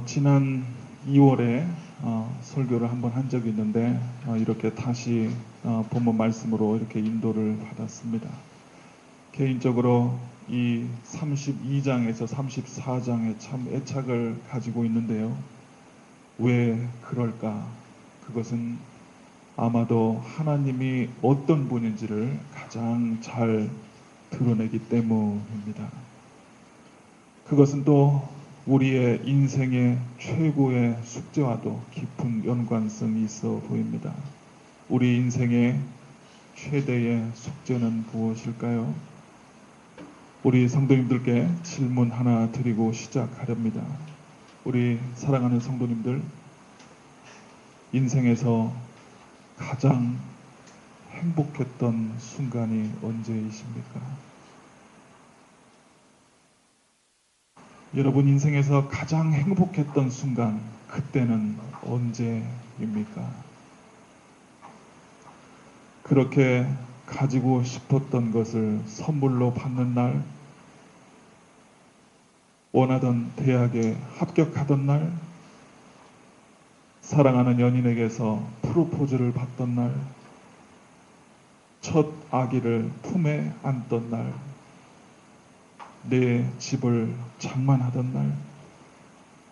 지난 2월에 설교를 한번 한 적이 있는데 이렇게 다시 본문 말씀으로 이렇게 인도를 받았습니다. 개인적으로 이 32장에서 34장에 참 애착을 가지고 있는데요. 왜 그럴까? 그것은 아마도 하나님이 어떤 분인지를 가장 잘 드러내기 때문입니다. 그것은 또 우리의 인생의 최고의 숙제와도 깊은 연관성이 있어 보입니다. 우리 인생의 최대의 숙제는 무엇일까요? 우리 성도님들께 질문 하나 드리고 시작하렵니다. 우리 사랑하는 성도님들, 인생에서 가장 행복했던 순간이 언제이십니까? 여러분 인생에서 가장 행복했던 순간, 그때는 언제입니까? 그렇게 가지고 싶었던 것을 선물로 받는 날, 원하던 대학에 합격하던 날, 사랑하는 연인에게서 프로포즈를 받던 날, 첫 아기를 품에 안던 날, 내 집을 장만하던 날,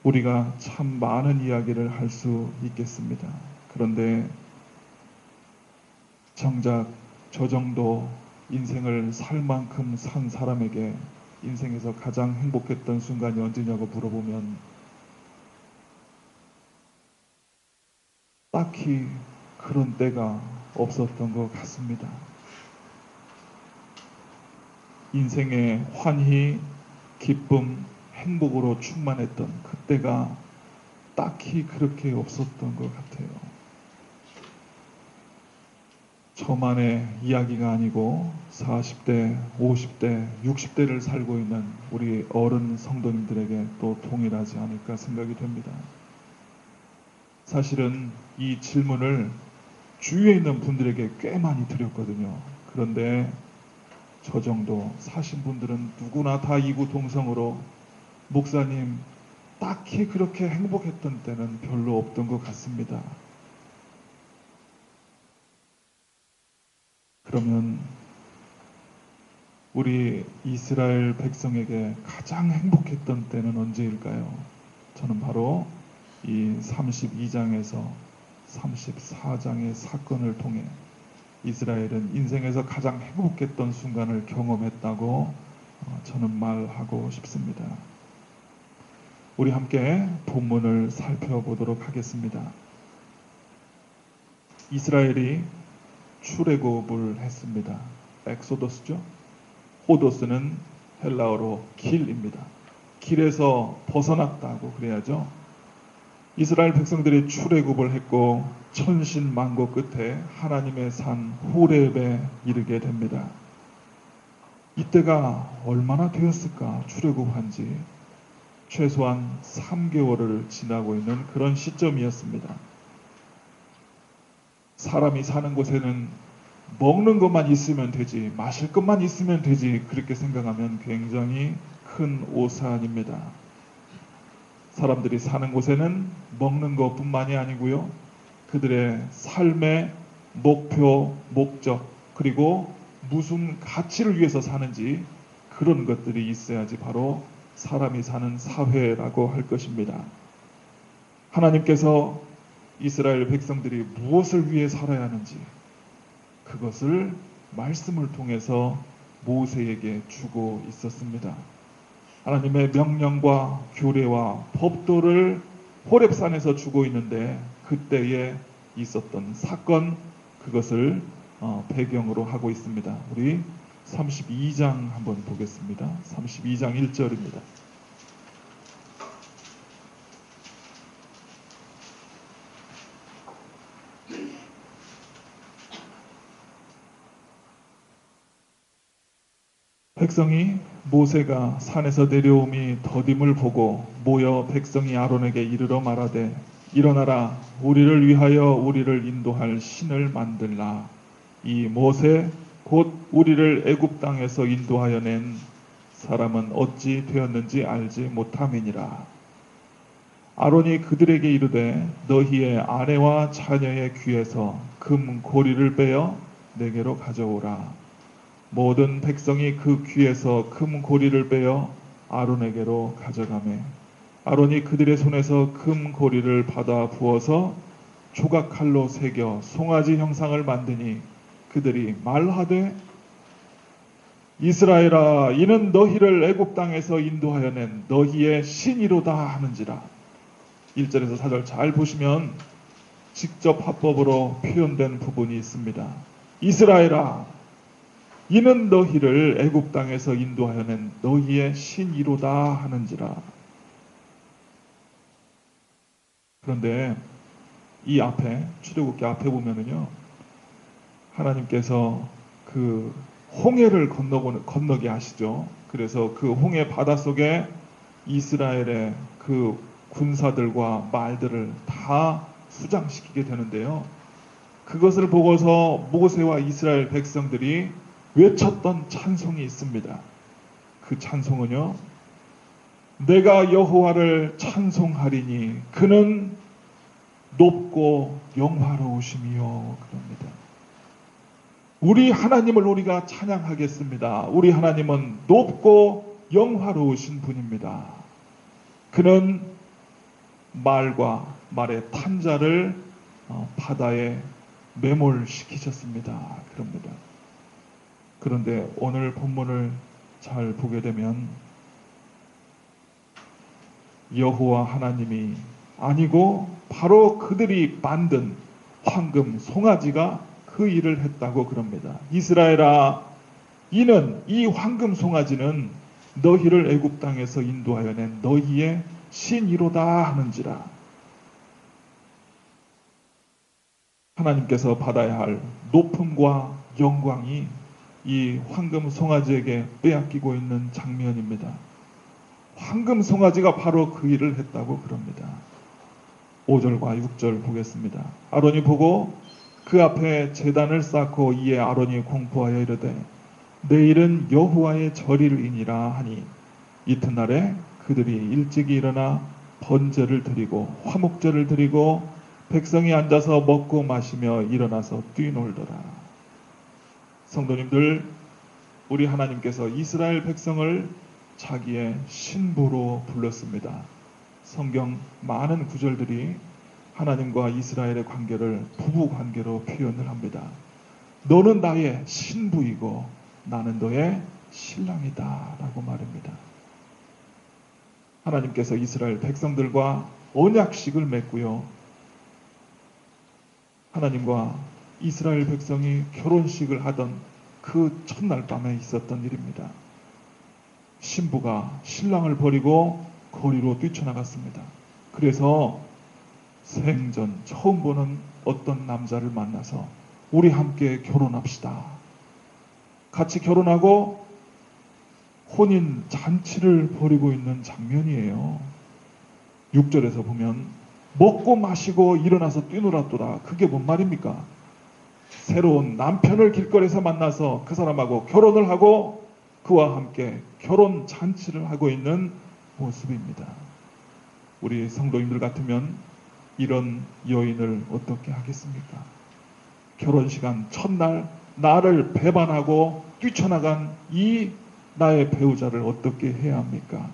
우리가 참 많은 이야기를 할 수 있겠습니다. 그런데 정작 저 정도 인생을 살 만큼 산 사람에게 인생에서 가장 행복했던 순간이 언제냐고 물어보면 딱히 그런 때가 없었던 것 같습니다. 인생의 환희, 기쁨, 행복으로 충만했던 그때가 딱히 그렇게 없었던 것 같아요. 저만의 이야기가 아니고 40대, 50대, 60대를 살고 있는 우리 어른 성도님들에게 또 동일하지 않을까 생각이 됩니다. 사실은 이 질문을 주위에 있는 분들에게 꽤 많이 드렸거든요. 그런데 저 정도 사신 분들은 누구나 다 이구동성으로 목사님, 딱히 그렇게 행복했던 때는 별로 없던 것 같습니다. 그러면 우리 이스라엘 백성에게 가장 행복했던 때는 언제일까요? 저는 바로 이 32장에서 34장의 사건을 통해 이스라엘은 인생에서 가장 행복했던 순간을 경험했다고 저는 말하고 싶습니다. 우리 함께 본문을 살펴보도록 하겠습니다. 이스라엘이 출애굽을 했습니다. 엑소더스죠. 호도스는 헬라어로 길입니다. 길에서 벗어났다고 그래야죠. 이스라엘 백성들이 출애굽을 했고 천신만고 끝에 하나님의 산 호렙에 이르게 됩니다. 이때가 얼마나 되었을까? 출애굽한 지 최소한 3개월을 지나고 있는 그런 시점이었습니다. 사람이 사는 곳에는 먹는 것만 있으면 되지, 마실 것만 있으면 되지, 그렇게 생각하면 굉장히 큰 오산입니다. 사람들이 사는 곳에는 먹는 것뿐만이 아니고요, 그들의 삶의 목표, 목적, 그리고 무슨 가치를 위해서 사는지 그런 것들이 있어야지 바로 사람이 사는 사회라고 할 것입니다. 하나님께서 이스라엘 백성들이 무엇을 위해 살아야 하는지 그것을 말씀을 통해서 모세에게 주고 있었습니다. 하나님의 명령과 규례와 법도를 호렙산에서 주고 있는데 그때에 있었던 사건, 그것을 배경으로 하고 있습니다. 우리 32장 한번 보겠습니다. 32장 1절입니다. 백성이 모세가 산에서 내려옴이 더딤을 보고 모여 백성이 아론에게 이르러 말하되 일어나라, 우리를 위하여 우리를 인도할 신을 만들라. 이 모세 곧 우리를 애굽 땅에서 인도하여 낸 사람은 어찌 되었는지 알지 못함이니라. 아론이 그들에게 이르되 너희의 아내와 자녀의 귀에서 금 고리를 빼어 내게로 가져오라. 모든 백성이 그 귀에서 금 고리를 빼어 아론에게로 가져가매 아론이 그들의 손에서 금 고리를 받아 부어서 조각칼로 새겨 송아지 형상을 만드니 그들이 말하되 이스라엘아 이는 너희를 애굽 땅에서 인도하여 낸 너희의 신이로다 하는지라. 1절에서 4절 잘 보시면 직접 화법으로 표현된 부분이 있습니다. 이스라엘아 이는 너희를 애굽 땅에서 인도하여 낸 너희의 신이로다 하는지라. 그런데 이 앞에 출애굽기 앞에 보면은요 하나님께서 그 홍해를 건너게 하시죠. 그래서 그 홍해 바닷속에 이스라엘의 그 군사들과 말들을 다 수장시키게 되는데요. 그것을 보고서 모세와 이스라엘 백성들이 외쳤던 찬송이 있습니다. 그 찬송은요. 내가 여호와를 찬송하리니 그는 높고 영화로우심이요 그럽니다. 우리 하나님을 우리가 찬양하겠습니다. 우리 하나님은 높고 영화로우신 분입니다. 그는 말과 말의 탄자를 바다에 매몰시키셨습니다. 그럽니다. 그런데 오늘 본문을 잘 보게 되면 여호와 하나님이 아니고 바로 그들이 만든 황금 송아지가 그 일을 했다고 그럽니다. 이스라엘아 이는 이 황금 송아지는 너희를 애굽 땅에서 인도하여 낸 너희의 신이로다 하는지라. 하나님께서 받아야 할 높음과 영광이 이 황금 송아지에게 빼앗기고 있는 장면입니다. 황금 송아지가 바로 그 일을 했다고 그럽니다. 5절과 6절 보겠습니다. 아론이 보고 그 앞에 제단을 쌓고 이에 아론이 공포하여 이르되 내일은 여호와의 절일이니라 하니 이튿날에 그들이 일찍이 일어나 번제를 드리고 화목제를 드리고 백성이 앉아서 먹고 마시며 일어나서 뛰놀더라. 성도님들, 우리 하나님께서 이스라엘 백성을 자기의 신부로 불렀습니다. 성경 많은 구절들이 하나님과 이스라엘의 관계를 부부 관계로 표현을 합니다. 너는 나의 신부이고 나는 너의 신랑이다 라고 말합니다. 하나님께서 이스라엘 백성들과 언약식을 맺고요. 하나님과 이스라엘 백성이 결혼식을 하던 그 첫날 밤에 있었던 일입니다. 신부가 신랑을 버리고 거리로 뛰쳐나갔습니다. 그래서 생전 처음 보는 어떤 남자를 만나서 우리 함께 결혼합시다. 같이 결혼하고 혼인 잔치를 벌이고 있는 장면이에요. 6절에서 보면 먹고 마시고 일어나서 뛰놀았도다. 그게 뭔 말입니까? 새로운 남편을 길거리에서 만나서 그 사람하고 결혼을 하고 그와 함께 결혼 잔치를 하고 있는 모습입니다. 우리 성도님들 같으면 이런 여인을 어떻게 하겠습니까? 결혼 시간 첫날 나를 배반하고 뛰쳐나간 이 나의 배우자를 어떻게 해야 합니까?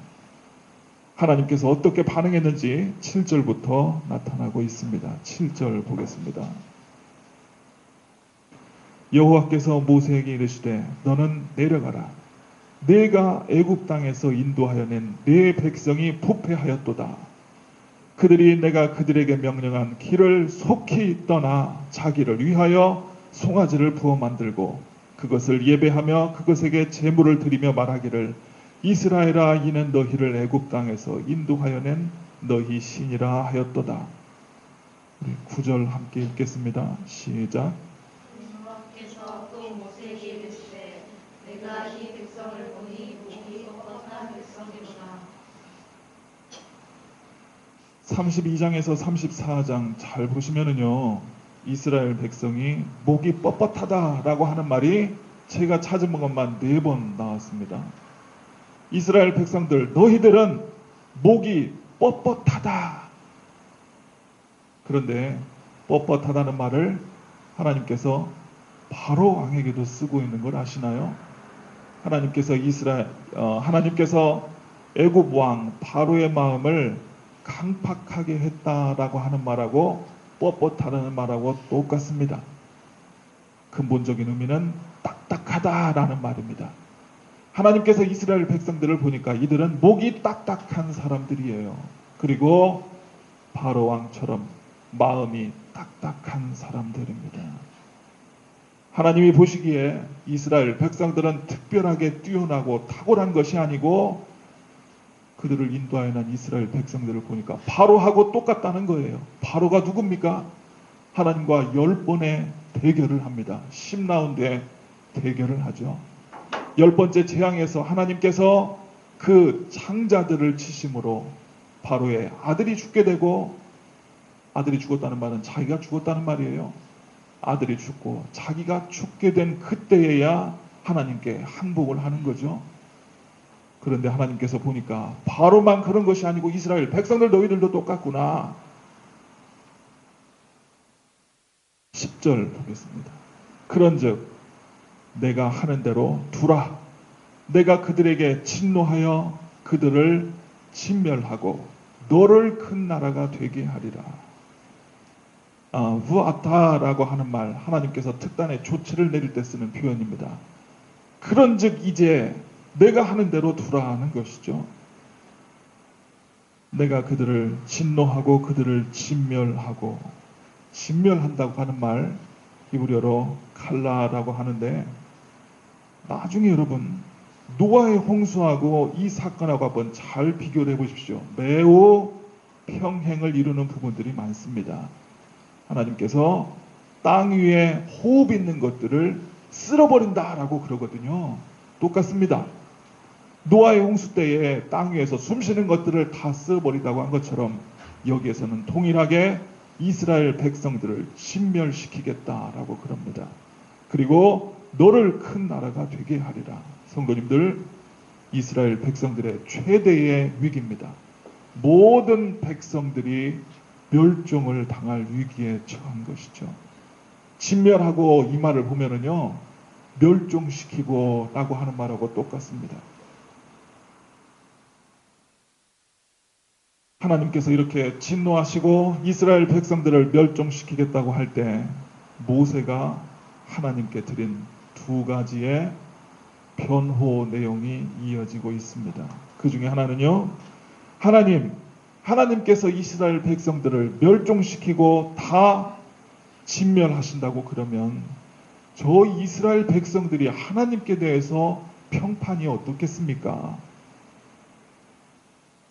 하나님께서 어떻게 반응했는지 7절부터 나타나고 있습니다. 7절 보겠습니다. 여호와께서 모세에게 이르시되 너는 내려가라. 내가 애굽 땅에서 인도하여 낸 내 백성이 부패하였도다. 그들이 내가 그들에게 명령한 길을 속히 떠나 자기를 위하여 송아지를 부어 만들고 그것을 예배하며 그것에게 제물을 드리며 말하기를 이스라엘아 이는 너희를 애굽 땅에서 인도하여 낸 너희 신이라 하였도다. 우리 9절 함께 읽겠습니다. 시작. 여호와께서 또 모세에게 이르시되 내가 이 백성을 보니 목이 뻣뻣한 백성이로다. 32장에서 34장 잘 보시면은요 이스라엘 백성이 목이 뻣뻣하다라고 하는 말이 제가 찾은 것만 4번 나왔습니다. 이스라엘 백성들 너희들은 목이 뻣뻣하다 그런데 뻣뻣하다는 말을 하나님께서 바로 왕에게도 쓰고 있는 걸 아시나요? 하나님께서 애굽 왕 바로의 마음을 강팍하게 했다라고 하는 말하고 뻣뻣하다는 말하고 똑같습니다. 근본적인 의미는 딱딱하다라는 말입니다. 하나님께서 이스라엘 백성들을 보니까 이들은 목이 딱딱한 사람들이에요. 그리고 바로 왕처럼 마음이 딱딱한 사람들입니다. 하나님이 보시기에 이스라엘 백성들은 특별하게 뛰어나고 탁월한 것이 아니고 그들을 인도하여 난 이스라엘 백성들을 보니까 바로하고 똑같다는 거예요. 바로가 누굽니까? 하나님과 10번의 대결을 합니다. 10라운드의 대결을 하죠. 10번째 재앙에서 하나님께서 그 장자들을 치심으로 바로의 아들이 죽게 되고, 아들이 죽었다는 말은 자기가 죽었다는 말이에요. 아들이 죽고 자기가 죽게 된 그때에야 하나님께 항복을 하는 거죠. 그런데 하나님께서 보니까 바로만 그런 것이 아니고 이스라엘 백성들 너희들도 똑같구나. 10절 보겠습니다. 그런즉 내가 하는 대로 두라. 내가 그들에게 진노하여 그들을 진멸하고 너를 큰 나라가 되게 하리라. 부아타라고 하는 말, 하나님께서 특단의 조치를 내릴 때 쓰는 표현입니다. 그런즉 이제 내가 하는 대로 두라 하는 것이죠. 내가 그들을 진노하고 그들을 진멸하고, 진멸한다고 하는 말 히브리어로 칼라라고 하는데, 나중에 여러분 노아의 홍수하고 이 사건하고 한번 잘 비교를 해보십시오. 매우 평행을 이루는 부분들이 많습니다. 하나님께서 땅 위에 호흡 있는 것들을 쓸어버린다라고 그러거든요. 똑같습니다. 노아의 홍수 때에 땅 위에서 숨쉬는 것들을 다 쓸어버린다고 한 것처럼 여기에서는 동일하게 이스라엘 백성들을 진멸시키겠다라고 그럽니다. 그리고 너를 큰 나라가 되게 하리라. 성도님들, 이스라엘 백성들의 최대의 위기입니다. 모든 백성들이 멸종을 당할 위기에 처한 것이죠. 진멸하고 이 말을 보면은요, 멸종시키고 라고 하는 말하고 똑같습니다. 하나님께서 이렇게 진노하시고 이스라엘 백성들을 멸종시키겠다고 할 때 모세가 하나님께 드린 두 가지의 변호 내용이 이어지고 있습니다. 그 중에 하나는요, 하나님께서 이스라엘 백성들을 멸종시키고 다 진멸하신다고 그러면 저 이스라엘 백성들이 하나님께 대해서 평판이 어떻겠습니까?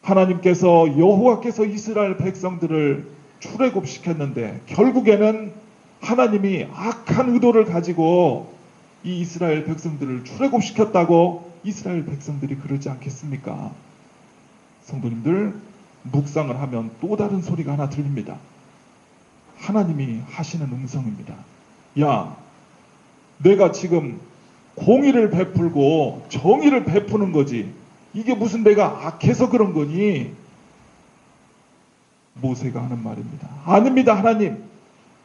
하나님께서 여호와께서 이스라엘 백성들을 출애굽시켰는데 결국에는 하나님이 악한 의도를 가지고 이 이스라엘 백성들을 출애굽시켰다고 이스라엘 백성들이 그러지 않겠습니까? 성도님들, 묵상을 하면 또 다른 소리가 하나 들립니다. 하나님이 하시는 음성입니다. 야, 내가 지금 공의를 베풀고 정의를 베푸는 거지. 이게 무슨 내가 악해서 그런 거니? 모세가 하는 말입니다. 아닙니다, 하나님.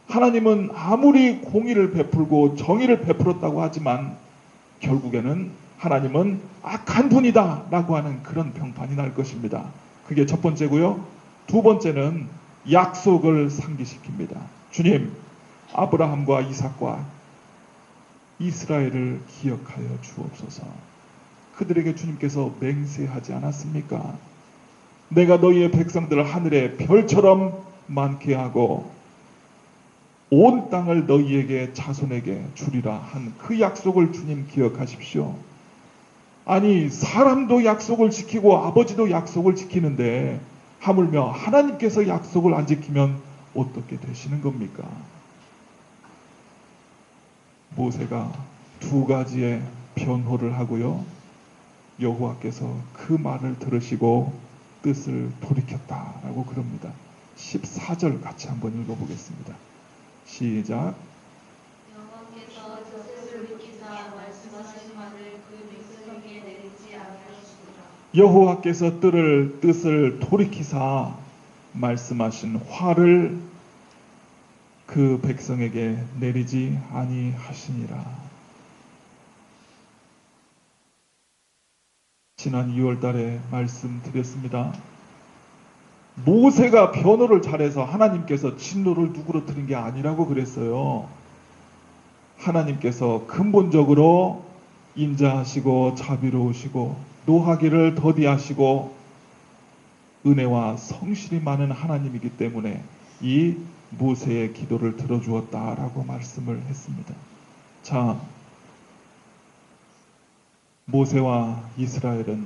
하나님은 아무리 공의를 베풀고 정의를 베풀었다고 하지만 결국에는 하나님은 악한 분이다 라고 하는 그런 평판이 날 것입니다. 그게 첫 번째고요. 두 번째는 약속을 상기시킵니다. 주님, 아브라함과 이삭과 이스라엘을 기억하여 주옵소서. 그들에게 주님께서 맹세하지 않았습니까? 내가 너희의 백성들을 하늘의 별처럼 많게 하고 온 땅을 너희에게 자손에게 주리라 한 그 약속을 주님 기억하십시오. 아니, 사람도 약속을 지키고 아버지도 약속을 지키는데 하물며 하나님께서 약속을 안 지키면 어떻게 되시는 겁니까? 모세가 두 가지의 변호를 하고요, 여호와께서 그 말을 들으시고 뜻을 돌이켰다라고 그럽니다. 14절 같이 한번 읽어보겠습니다. 시작. 여호와께서 뜻을 돌이키사 말씀하신 말을 그 백성에게 내리지 아니하시리라. 여호와께서 뜻을 돌이키사 말씀하신 화를 그 백성에게 내리지 아니하시니라. 지난 2월 달에 말씀드렸습니다. 모세가 변호를 잘해서 하나님께서 진노를 누그러뜨린 게 아니라고 그랬어요. 하나님께서 근본적으로 인자하시고 자비로우시고 노하기를 더디하시고 은혜와 성실이 많은 하나님이기 때문에 이 모세의 기도를 들어주었다라고 말씀을 했습니다. 자, 모세와 이스라엘은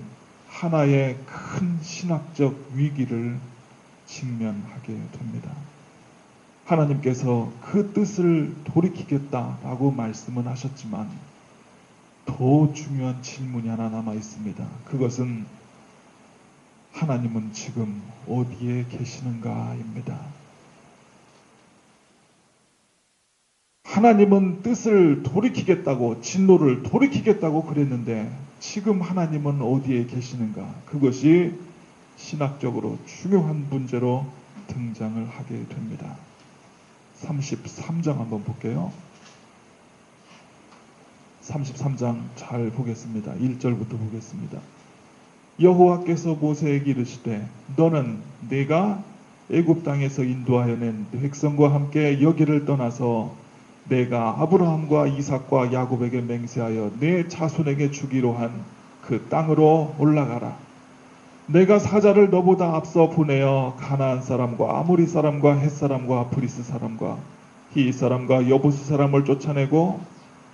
하나의 큰 신학적 위기를 직면하게 됩니다. 하나님께서 그 뜻을 돌이키겠다라고 말씀은 하셨지만 더 중요한 질문이 하나 남아 있습니다. 그것은 하나님은 지금 어디에 계시는가입니다. 하나님은 뜻을 돌이키겠다고, 진노를 돌이키겠다고 그랬는데 지금 하나님은 어디에 계시는가? 그것이 신학적으로 중요한 문제로 등장을 하게 됩니다. 33장 한번 볼게요. 33장 잘 보겠습니다. 1절부터 보겠습니다. 여호와께서 모세에게 이르시되 너는 내가 애굽 땅에서 인도하여 낸 백성과 함께 여기를 떠나서 내가 아브라함과 이삭과 야곱에게 맹세하여 내 자손에게 주기로 한 그 땅으로 올라가라. 내가 사자를 너보다 앞서 보내어 가나안 사람과 아모리 사람과 헷 사람과 브리스 사람과 히 사람과 여부스 사람을 쫓아내고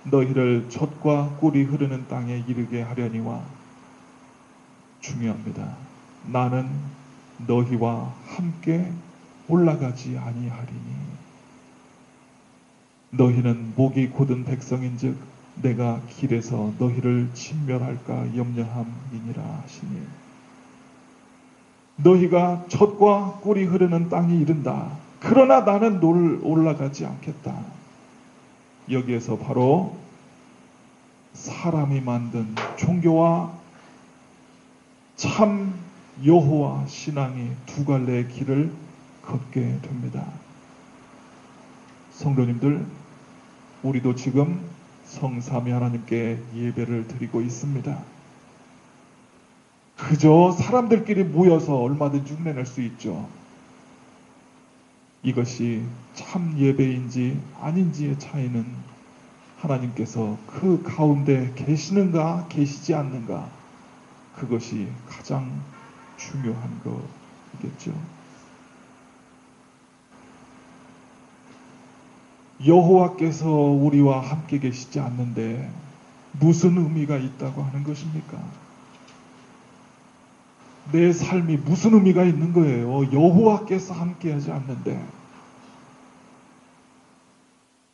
너희를 젖과 꿀이 흐르는 땅에 이르게 하려니와. 중요합니다. 나는 너희와 함께 올라가지 아니하리니 너희는 목이 곧은 백성인즉 내가 길에서 너희를 진멸할까 염려함이니라 하시니 너희가 젖과 꿀이 흐르는 땅이 이른다. 그러나 나는 올라가지 않겠다. 여기에서 바로 사람이 만든 종교와 참 여호와 신앙이 두 갈래의 길을 걷게 됩니다. 성도님들, 우리도 지금 성삼위 하나님께 예배를 드리고 있습니다. 그저 사람들끼리 모여서 얼마든지 흉내낼 수 있죠. 이것이 참 예배인지 아닌지의 차이는 하나님께서 그 가운데 계시는가 계시지 않는가, 그것이 가장 중요한 거겠죠. 여호와께서 우리와 함께 계시지 않는데 무슨 의미가 있다고 하는 것입니까? 내 삶이 무슨 의미가 있는 거예요? 여호와께서 함께하지 않는데,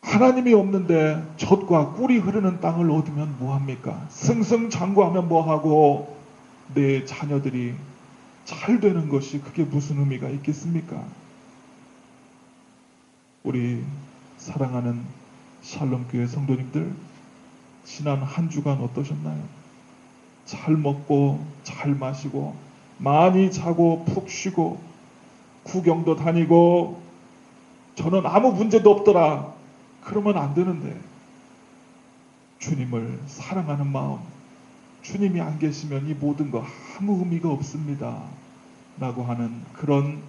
하나님이 없는데 젖과 꿀이 흐르는 땅을 얻으면 뭐합니까? 승승장구하면 뭐하고 내 자녀들이 잘 되는 것이 그게 무슨 의미가 있겠습니까? 우리 사랑하는 샬롬교회 성도님들, 지난 한 주간 어떠셨나요? 잘 먹고 잘 마시고 많이 자고 푹 쉬고 구경도 다니고 저는 아무 문제도 없더라 그러면 안 되는데, 주님을 사랑하는 마음, 주님이 안 계시면 이 모든 거 아무 의미가 없습니다 라고 하는 그런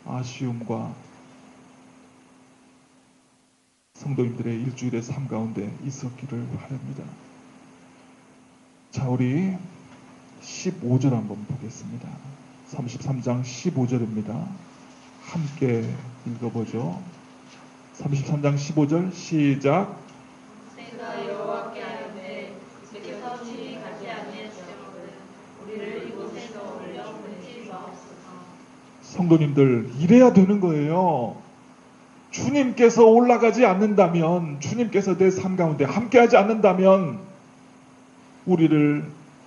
아쉬움과 성도님들의 일주일의 삶 가운데 있었기를 바랍니다. 자, 우리 15절 한번 보겠습니다. 33장 15절입니다. 함께 읽어보죠. 33장 15절 시작. 내가 여호와께 하는데 주께서 친히 가지 아니하시거든 우리를 이곳에서 올려 보내지 마옵소서. 성도님들, 이래야 되는 거예요. 주님께서 올라가지 않는다면, 주님께서 내 삶 가운데 함께하지 않는다면 우리를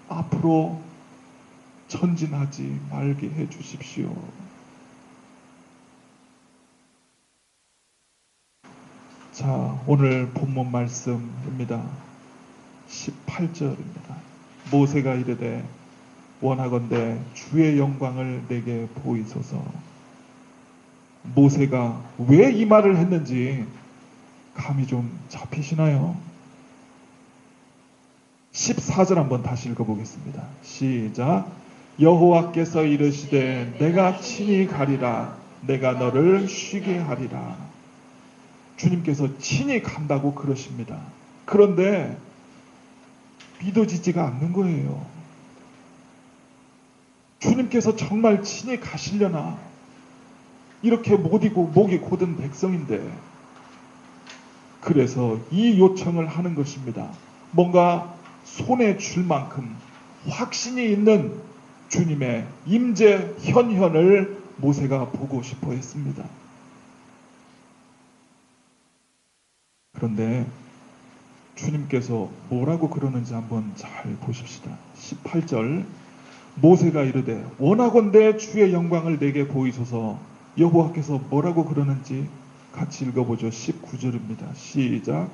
앞으로 전진하지 말게 해 주십시오. 자, 오늘 본문 말씀입니다. 18절입니다. 모세가 이르되 원하건대 주의 영광을 내게 보이소서. 모세가 왜 이 말을 했는지 감이 좀 잡히시나요? 14절 한번 다시 읽어보겠습니다. 시작. 여호와께서 이르시되 내가 친히 가리라. 내가 너를 쉬게 하리라. 주님께서 친히 간다고 그러십니다. 그런데 믿어지지가 않는 거예요. 주님께서 정말 친히 가시려나? 이렇게 목이 곧은 백성인데. 그래서 이 요청을 하는 것입니다. 뭔가 손에 줄 만큼 확신이 있는 주님의 임재 현현을 모세가 보고 싶어 했습니다. 그런데 주님께서 뭐라고 그러는지 한번 잘 보십시다. 18절. 모세가 이르되 원하건대 주의 영광을 내게 보이소서. 여호와께서 뭐라고 그러는지 같이 읽어보죠. 19절입니다. 시작.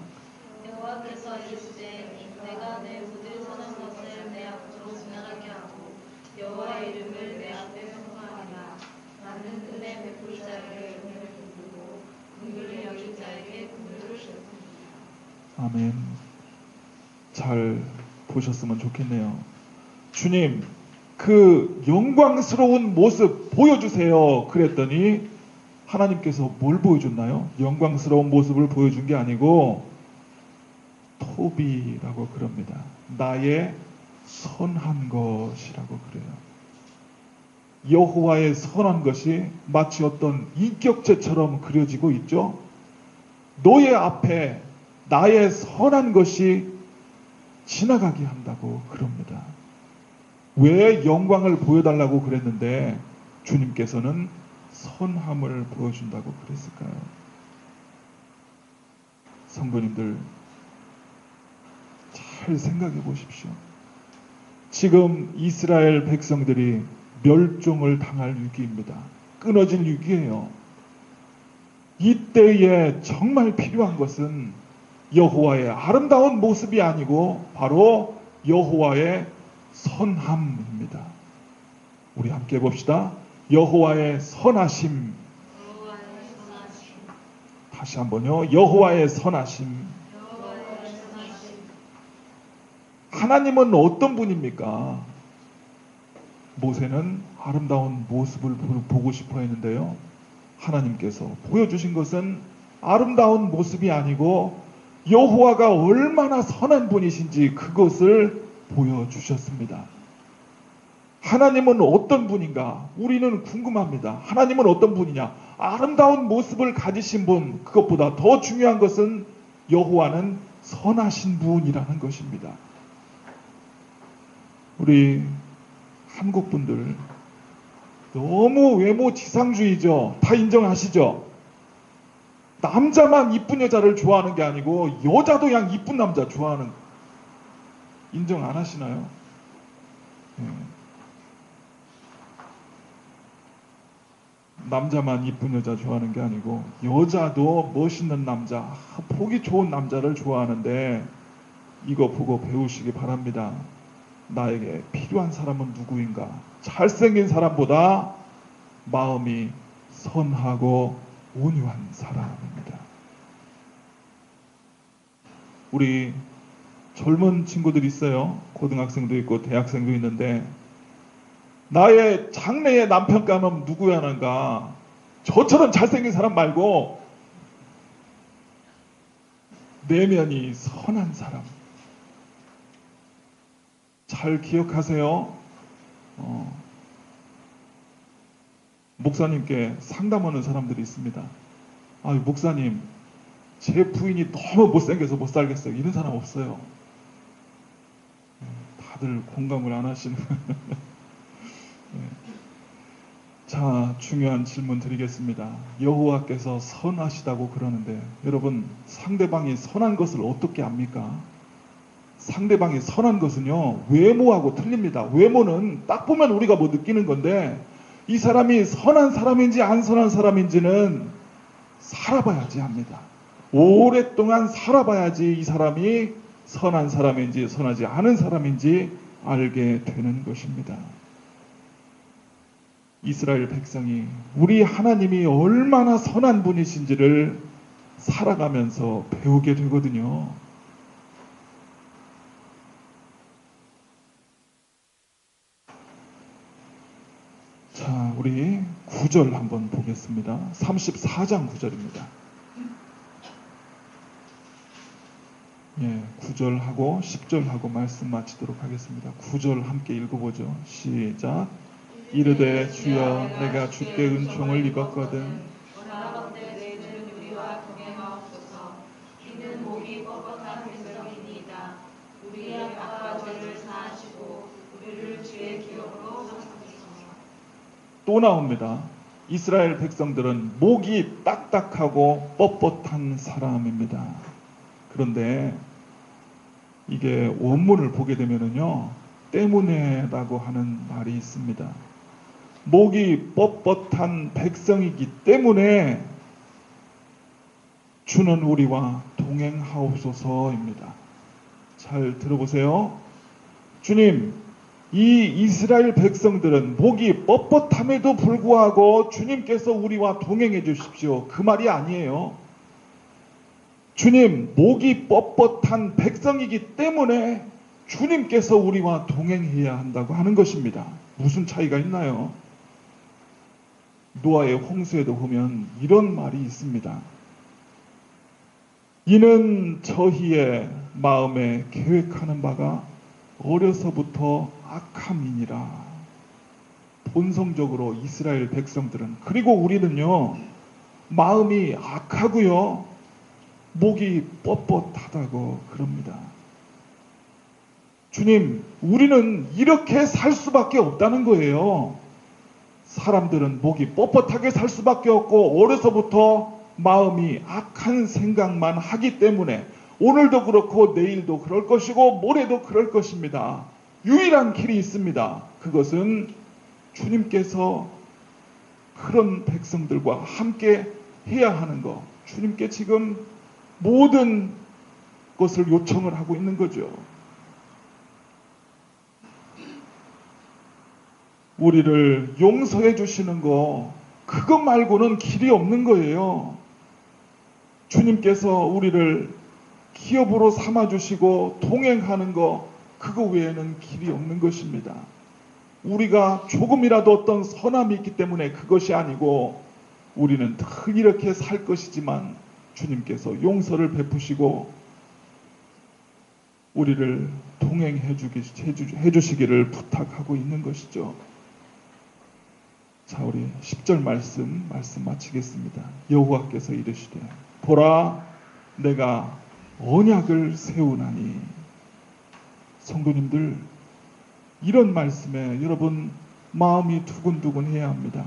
여호와께서 이르시되 내가 내 무들 서는 것을 내 앞으로 지나가게 하고 여호와의 이름을 내 앞에 선포하리라. 나는 은혜 베풀 자에게 은혜를 베풀고 긍휼을 여길 자에게 긍휼을 베풀리라. 아멘. 잘 보셨으면 좋겠네요. 주님, 그 영광스러운 모습 보여주세요. 그랬더니 하나님께서 뭘 보여줬나요? 영광스러운 모습을 보여준 게 아니고 토비라고 그럽니다. 나의 선한 것이라고 그래요. 여호와의 선한 것이 마치 어떤 인격체처럼 그려지고 있죠. 너의 앞에 나의 선한 것이 지나가게 한다고 그럽니다. 왜 영광을 보여달라고 그랬는데 주님께서는 선함을 보여준다고 그랬을까요? 성도님들 잘 생각해 보십시오. 지금 이스라엘 백성들이 멸종을 당할 위기입니다. 끊어질 위기예요. 이때에 정말 필요한 것은 여호와의 아름다운 모습이 아니고 바로 여호와의 선함입니다. 우리 함께 봅시다. 여호와의 선하심. 다시 한번요. 여호와의 선하심. 하나님은 어떤 분입니까? 모세는 아름다운 모습을 보고 싶어 했는데요. 하나님께서 보여주신 것은 아름다운 모습이 아니고 여호와가 얼마나 선한 분이신지 그것을 보여주셨습니다. 하나님은 어떤 분인가? 우리는 궁금합니다. 하나님은 어떤 분이냐? 아름다운 모습을 가지신 분, 그것보다 더 중요한 것은 여호와는 선하신 분이라는 것입니다. 우리 한국 분들 너무 외모 지상주의죠. 다 인정하시죠? 남자만 이쁜 여자를 좋아하는 게 아니고 여자도 그냥 이쁜 남자 좋아하는, 인정 안 하시나요? 네. 남자만 이쁜 여자 좋아하는 게 아니고 여자도 멋있는 남자, 보기 좋은 남자를 좋아하는데 이거 보고 배우시기 바랍니다. 나에게 필요한 사람은 누구인가? 잘생긴 사람보다 마음이 선하고 온유한 사람입니다. 우리 젊은 친구들 있어요. 고등학생도 있고 대학생도 있는데 나의 장래의 남편감은 누구야는가? 저처럼 잘생긴 사람 말고 내면이 선한 사람. 잘 기억하세요. 목사님께 상담하는 사람들이 있습니다. 아유, 목사님, 제 부인이 너무 못생겨서 못 살겠어요. 이런 사람 없어요. 다들 공감을 안 하시는. 자, 중요한 질문 드리겠습니다. 여호와께서 선하시다고 그러는데 여러분, 상대방이 선한 것을 어떻게 압니까? 상대방이 선한 것은요, 외모하고 틀립니다. 외모는 딱 보면 우리가 뭐 느끼는 건데 이 사람이 선한 사람인지 안 선한 사람인지는 살아봐야지 합니다. 오랫동안 살아봐야지 이 사람이 선한 사람인지 선하지 않은 사람인지 알게 되는 것입니다. 이스라엘 백성이 우리 하나님이 얼마나 선한 분이신지를 살아가면서 배우게 되거든요. 자, 우리 9절 한번 보겠습니다. 34장 9절입니다. 예, 9절하고 10절하고 말씀 마치도록 하겠습니다. 9절 함께 읽어보죠. 시작. 이르되 주여 내가 주께 은총을 입었거든 원하건대 너희는 우리와 동행하옵소서. 이는 목이 뻣뻣한 백성이니이다. 우리의 악과 죄를 사하시고 우리를 주의 기업으로 삼으소서. 또 나옵니다. 이스라엘 백성들은 목이 딱딱하고 뻣뻣한 사람입니다. 그런데 이게 원문을 보게 되면은요, 때문에라고 하는 말이 있습니다. 목이 뻣뻣한 백성이기 때문에 주는 우리와 동행하옵소서입니다. 잘 들어보세요. 주님, 이 이스라엘 백성들은 목이 뻣뻣함에도 불구하고 주님께서 우리와 동행해 주십시오. 그 말이 아니에요. 주님, 목이 뻣뻣한 백성이기 때문에 주님께서 우리와 동행해야 한다고 하는 것입니다. 무슨 차이가 있나요? 노아의 홍수에도 보면 이런 말이 있습니다. 이는 저희의 마음에 계획하는 바가 어려서부터 악함이니라. 본성적으로 이스라엘 백성들은, 그리고 우리는요, 마음이 악하고요, 목이 뻣뻣하다고 그럽니다. 주님, 우리는 이렇게 살 수밖에 없다는 거예요. 사람들은 목이 뻣뻣하게 살 수밖에 없고 어려서부터 마음이 악한 생각만 하기 때문에 오늘도 그렇고 내일도 그럴 것이고 모레도 그럴 것입니다. 유일한 길이 있습니다. 그것은 주님께서 그런 백성들과 함께 해야 하는 것. 주님께 지금 모든 것을 요청을 하고 있는 거죠. 우리를 용서해 주시는 거, 그것 말고는 길이 없는 거예요. 주님께서 우리를 기업으로 삼아주시고 동행하는 거, 그거 외에는 길이 없는 것입니다. 우리가 조금이라도 어떤 선함이 있기 때문에 그것이 아니고, 우리는 늘 이렇게 살 것이지만 주님께서 용서를 베푸시고 우리를 동행해 주시기를 부탁하고 있는 것이죠. 자, 우리 10절 말씀 마치겠습니다. 여호와께서 이르시되 보라, 내가 언약을 세우나니. 성도님들, 이런 말씀에 여러분 마음이 두근두근 해야 합니다.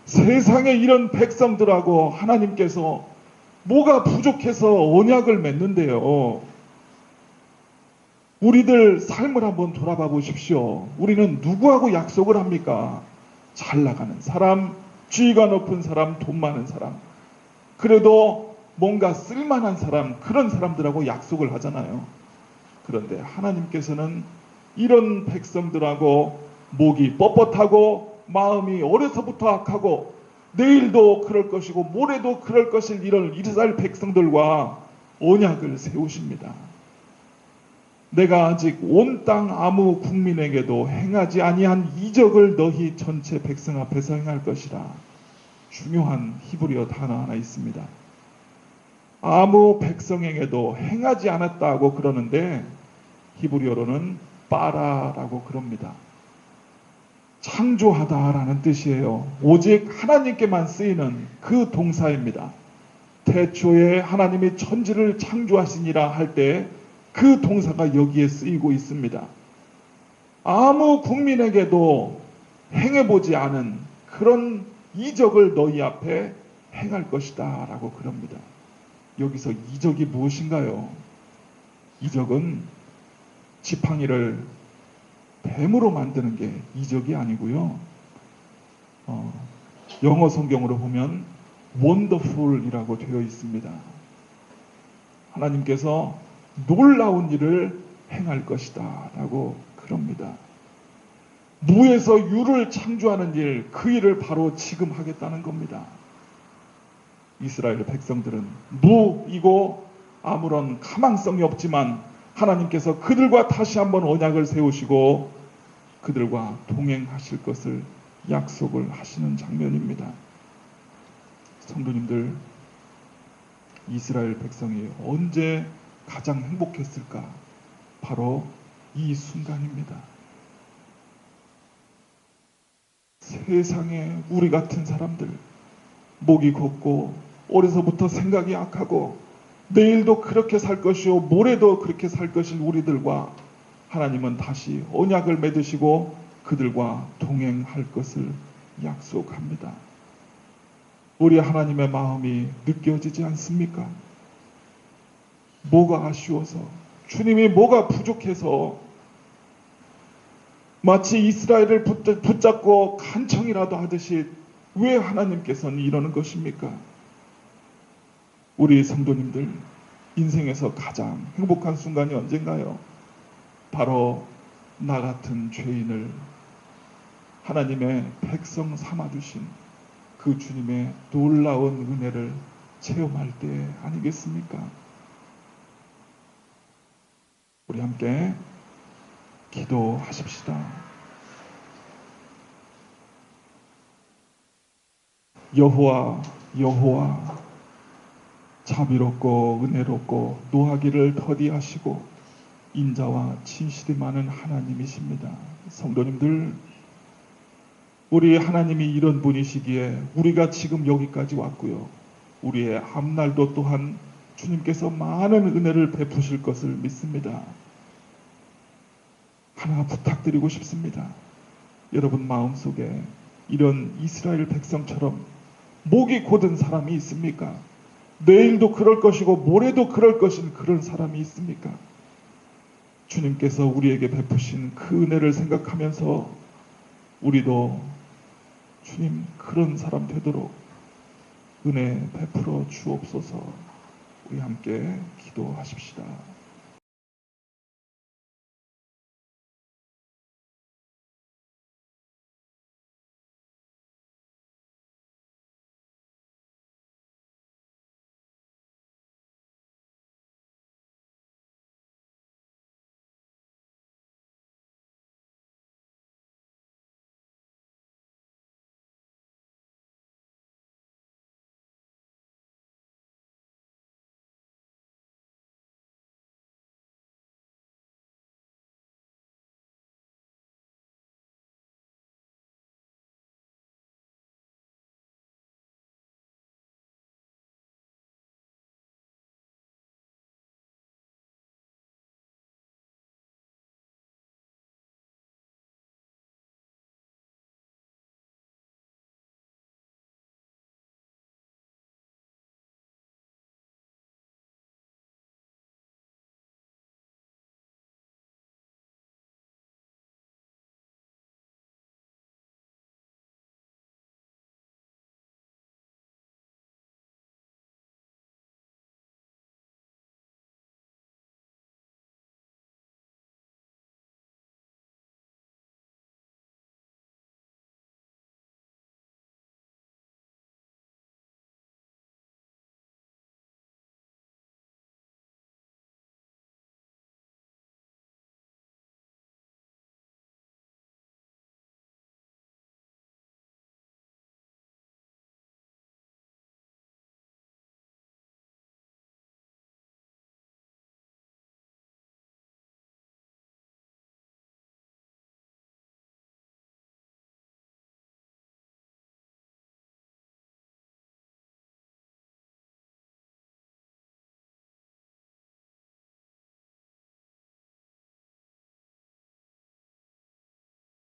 세상에 이런 백성들하고 하나님께서 뭐가 부족해서 언약을 맺는데요. 우리들 삶을 한번 돌아봐 보십시오. 우리는 누구하고 약속을 합니까? 잘 나가는 사람, 지위가 높은 사람, 돈 많은 사람, 그래도 뭔가 쓸만한 사람, 그런 사람들하고 약속을 하잖아요. 그런데 하나님께서는 이런 백성들하고 목이 뻣뻣하고 마음이 어려서부터 악하고 내일도 그럴 것이고 모레도 그럴 것일 이런 이스라엘 백성들과 언약을 세우십니다. 내가 아직 온 땅 아무 국민에게도 행하지 아니한 이적을 너희 전체 백성 앞에서 행할 것이라. 중요한 히브리어 단어 하나 있습니다. 아무 백성에게도 행하지 않았다고 그러는데 히브리어로는 빠라라고 그럽니다. 창조하다라는 뜻이에요. 오직 하나님께만 쓰이는 그 동사입니다. 태초에 하나님이 천지를 창조하시니라 할 때 그 동사가 여기에 쓰이고 있습니다. 아무 국민에게도 행해보지 않은 그런 이적을 너희 앞에 행할 것이다 라고 그럽니다. 여기서 이적이 무엇인가요? 이적은 지팡이를 뱀으로 만드는 게 이적이 아니고요. 영어 성경으로 보면 wonderful이라고 되어 있습니다. 하나님께서 놀라운 일을 행할 것이다 라고 그럽니다. 무에서 유를 창조하는 일, 그 일을 바로 지금 하겠다는 겁니다. 이스라엘 백성들은 무이고 아무런 가망성이 없지만 하나님께서 그들과 다시 한번 언약을 세우시고 그들과 동행하실 것을 약속을 하시는 장면입니다. 성도님들, 이스라엘 백성이 언제 가장 행복했을까? 바로 이 순간입니다. 세상에 우리 같은 사람들, 목이 걷고 어려서부터 생각이 약하고 내일도 그렇게 살 것이요 모레도 그렇게 살 것인 우리들과 하나님은 다시 언약을 맺으시고 그들과 동행할 것을 약속합니다. 우리 하나님의 마음이 느껴지지 않습니까? 뭐가 아쉬워서, 주님이 뭐가 부족해서 마치 이스라엘을 붙잡고 간청이라도 하듯이 왜 하나님께서는 이러는 것입니까? 우리 성도님들 인생에서 가장 행복한 순간이 언젠가요? 바로 나 같은 죄인을 하나님의 백성 삼아주신 그 주님의 놀라운 은혜를 체험할 때 아니겠습니까? 우리 함께 기도하십시다. 여호와, 여호와, 자비롭고 은혜롭고 노하기를 더디하시고 인자와 진실이 많은 하나님이십니다. 성도님들, 우리 하나님이 이런 분이시기에 우리가 지금 여기까지 왔고요. 우리의 앞날도 또한 주님께서 많은 은혜를 베푸실 것을 믿습니다. 하나 부탁드리고 싶습니다. 여러분 마음속에 이런 이스라엘 백성처럼 목이 곧은 사람이 있습니까? 내일도 그럴 것이고 모레도 그럴 것인 그런 사람이 있습니까? 주님께서 우리에게 베푸신 그 은혜를 생각하면서 우리도 주님 그런 사람 되도록 은혜 베풀어 주옵소서. 우리 함께 기도하십시다.